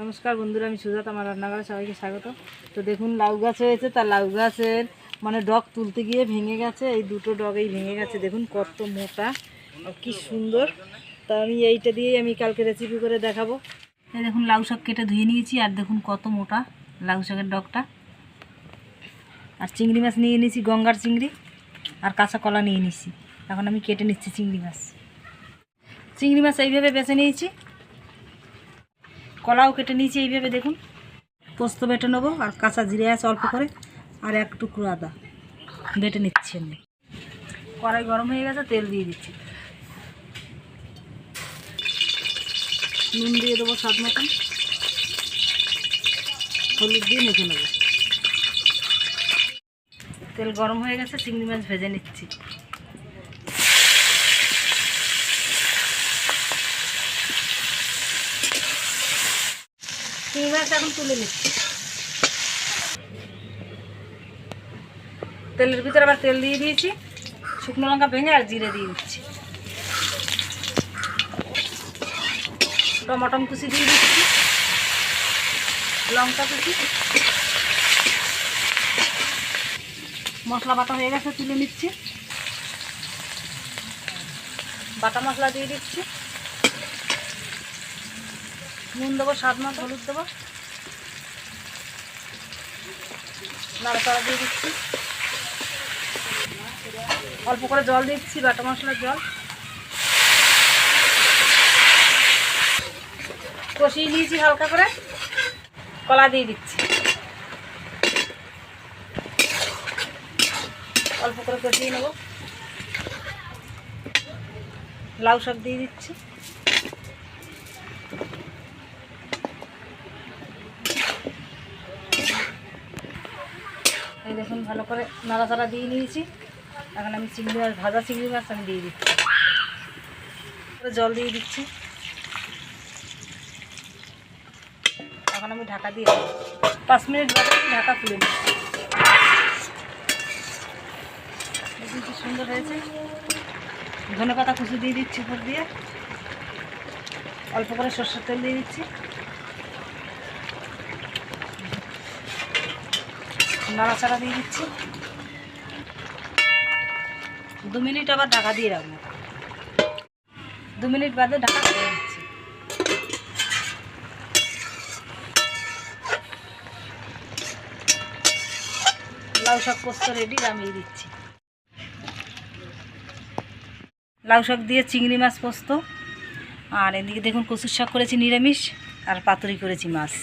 নমস্কার বন্ধুরা, আমি সুজাতা, আমার রান্নাঘরে সবাইকে স্বাগত। তো দেখুন, লাউ গাছ হয়েছে, তার লাউ গাছের মানে ডগ তুলতে গিয়ে ভেঙে গেছে। এই দুটো ডগেই ভেঙে গেছে, দেখুন কত মোটা আর কি সুন্দর। তা আমি এইটা দিয়েই আমি কালকে রেসিপি করে দেখাবো। এই দেখুন, লাউ শাক কেটে ধুয়ে নিয়েছি, আর দেখুন কত মোটা লাউ শাকের ডগটা। আর চিংড়ি মাছ নিয়ে নিয়েছি, গঙ্গার চিংড়ি, আর কাঁচা কলা নিয়ে নিয়েছি। এখন আমি কেটে নিচ্ছি চিংড়ি মাছ। চিংড়ি মাছ এইভাবে বেছে নিয়েছি, কলাও কেটে নিয়েছি এইভাবে। দেখুন, পোস্ত বেটে নেবো, আর কাঁচা জিরে আছে অল্প করে, আর এক টুকরো আদা বেটে নিচ্ছি আমি। কড়াই গরম হয়ে গেছে, তেল দিয়ে দিচ্ছি, নুন দিয়ে দেবো স্বাদ মতন, হলুদ দিয়ে মেখে নেবো। তেল গরম হয়ে গেছে, চিংড়ি মাছ ভেজে নিচ্ছি। চিংড়ি মাছ এখন তুলে নিচ্ছি। তেলের ভিতরে আবার তেল দিয়ে দিয়েছি, শুকনো লঙ্কা ভেঙে আর জিরে দিয়ে দিচ্ছি, টমাটম কুচি দিয়ে দিচ্ছি, লঙ্কা কুচি। মশলা বাটা হয়ে গেছে, তুলে নিচ্ছি। বাটা মশলা দিয়ে দিচ্ছি, নুন দেবো স্বাদ মতো, হলুদ দেবো, নাড়াচাড়া দিয়ে দিচ্ছি। অল্প করে জল দিচ্ছি, বাটা মশলার জল। কষিয়ে নিয়েছি হালকা করে, কলা দিয়ে দিচ্ছি, অল্প করে কষিয়ে নেব। লাউ শাক দিয়ে দিচ্ছি, এই দেখুন ভালো করে নাড়াচাড়া দিয়ে নিয়েছি। এখন আমি চিংড়ি মাছ, ভাজা চিংড়ি মাছ আমি দিয়ে দিচ্ছি, জল দিয়ে দিচ্ছি। এখন আমি ঢাকা দিয়ে 5 মিনিট বাদে ঢাকা খুলে নিচ্ছি। দেখুন কি সুন্দর হয়েছে। ধনেপাতা কুচি দিয়ে দিচ্ছি উপর দিয়ে, অল্প করে সরষের তেল দিয়ে দিচ্ছি, নাড়াচাড়া দিয়ে দিচ্ছি। 2 মিনিট আবার ঢাকা দিয়ে রাখবো। 2 মিনিট বাদে ঢাকা খুলে দিচ্ছি। লাউ শাক পোস্ত রেডি, নামিয়ে দিচ্ছি। লাউ শাক দিয়ে চিংড়ি মাছ পোস্ত, আর এদিকে দেখুন কচুর শাক করেছি নিরামিষ, আর পাতুরি করেছি মাছ।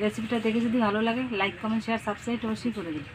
রেসিপিটা দেখে যদি ভালো লাগে, লাইক, কমেন্ট, শেয়ার, সাবস্ক্রাইব অবশ্যই করে দিন।